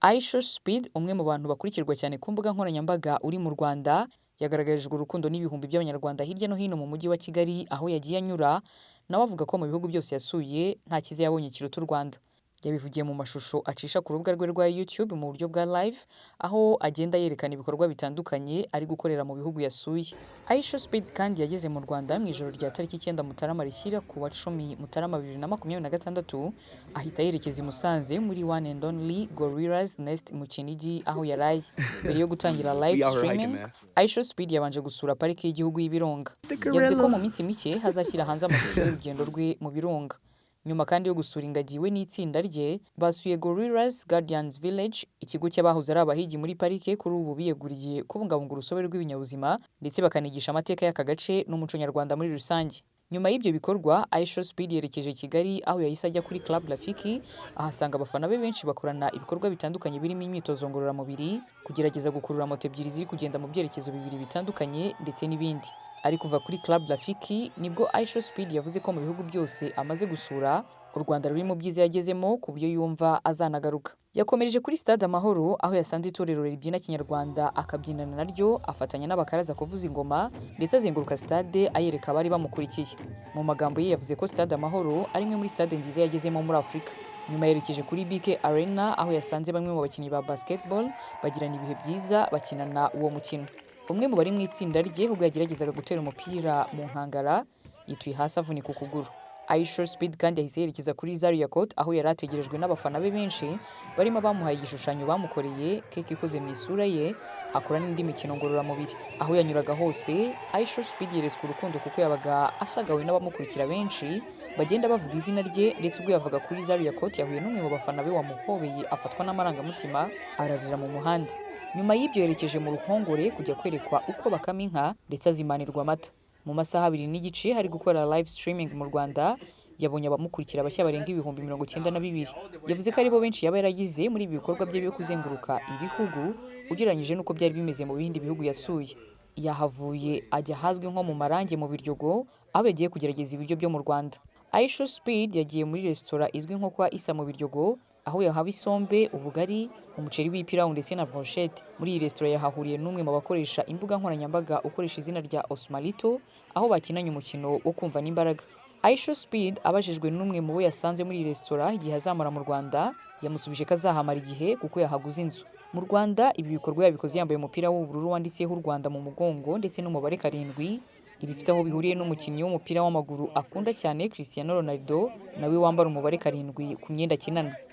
IShowSpeed, umwe mu bantu bakurikirwa cyane ku mbuga nkoranyambaga uri mu Rwanda, yagaragarijwe urukundo n'ibihumbi by'Abanyarwanda hirya no hino mu mujyi wa Kigali aho yagiye anyura, nawe avuga ko mu bihugu byose yasuye nta cyiza yabonye kiruta u Rwanda. Yabivugiye mu mashusho acisha ku rubuga rwe rwa YouTube mu buryo bwa live, aho agenda yerekana ibikorwa bitandukanye ari gukorera mu bihugu yasuye. IShowSpeed kandi yageze mu Rwanda mu ijoro rya tariki 9 Mutarama rishyira ku wa 10 Mutarama 2026, ahita yerekeza i Musanze muri One and Only Gorillas Nest mu Kinigi aho yaraye. Mbere yo gutangira live streaming, IShowSpeed yabanje gusura pariki y'igihugu y'Ibirunga. Yavuze ko mu minsi mike hazashyira hanze amashusho y'urugendo rwe mu Birunga. Nyuma kandi yo gusura ingagi we n'itsinda rye, basuye Gorillas Guardians Village, ikigo cy'abahoze ari abahigi muri parike kuri ubu biyeguriye kubungabunga urusobe rw'ibinyabuzima ndetse bakanigisha amateka y'aka gace n'umuco nyarwanda muri rusange. Nyuma y'ibyo bikorwa, IShowSpeed yerekeje Kigali aho yahise ajya kuri Club Rafiki, ahasanga abafana be benshi bakorana ibikorwa bitandukanye birimo imyitozo ngororamubiri, kugerageza gukurura moto ebyiri ziri kugenda mu byerekezo bibiri bitandukanye ndetse n'ibindi. Ari kuva kuri Club Rafiki nibwo IShowSpeed yavuze ko mu bihugu byose amaze gusura, u Rwanda ruri mu byiza yagezemo ku buryo yumva azanagaruka. Yakomereje kuri Stade Amahoro aho yasanze itorero ribyina Kinyarwanda akabyinana naryo, afatanya n'abakaraza kuvuza ingoma ndetse azenguruka stade ayereka abari bamukurikiye. Mu magambo ye yavuze ko Stade Amahoro ari imwe muri stade nziza yagezemo muri Afurika. Nyuma yerekeje kuri BK Arena aho yasanze bamwe mu bakinnyi ba basketball bagirana ibihe byiza bakinana uwo mukino. Umwe mu bari mu itsinda rye ubwo yageragezaga gutera umupira mu nkangara yituye hasi avunika ukuguru. IShowSpeed kandi yahise yerekeza kuri Zaria Court aho yari ategerejwe n'abafana be benshi barimo abamuhaye igishushanyo bamukoreye keke ikoze mu isura ye, akora n'indi mikino ngororamubiri. Aho yanyuraga hose IShowSpeed yeretswe urukundo kuko yabaga ashagawe n'abamukurikira benshi bagenda bavuga izina rye, ndetse ubwo yavaga kuri Zaria Court yahuye n'umwe mu bafana be wamuhobeye afatwa n'amarangamutima ararira mu muhanda. Nyuma y'ibyo yerekeje mu ruhongore kujya kwerekwa uko bakama inka ndetse azimanirwa amata. Mu masaha 2 n'igice hari gukora live streaming mu Rwanda, yabonye abamukurikira bashya barenga ibihumbi 92. Yavuze ko aribo benshi yaba yaragize muri ibi bikorwa bye byo kuzenguruka ibihugu ugereranyije n'uko byari bimeze mu bindi bihugu yasuye. Yahavuye ajya ahazwi nko mu Marange mu Biryogo aho yagiye kugerageza ibiryo byo mu Rwanda. IShowSpeed yagiye muri resitora izwi nko kwa Isa mu Biryogo aho yahawe isombe, ubugari, umuceri w'ipirawu ndetse na brochette. Muri iyi resitora yahahuriye n'umwe mu bakoresha imbuga nkoranyambaga ukoresha izina rya Osmalito aho bakinanye umukino wo kumva n'imbaraga. IShowSpeed abajijwe n'umwe mu bo yasanze muri iyi resitora igihe azamara mu Rwanda, yamusubije ko azahamara igihe kuko yahaguze inzu. Mu Rwanda ibi bikorwa yabikoze yambaye umupira w'ubururu wanditseho u Rwanda mu mugongo ndetse n'umubare 7. Ibifite aho bihuriye n'umukinnyi w'umupira w'amaguru akunda cyane Cristiano Ronaldo nawe wambara umubare 7 ku myenda akinana.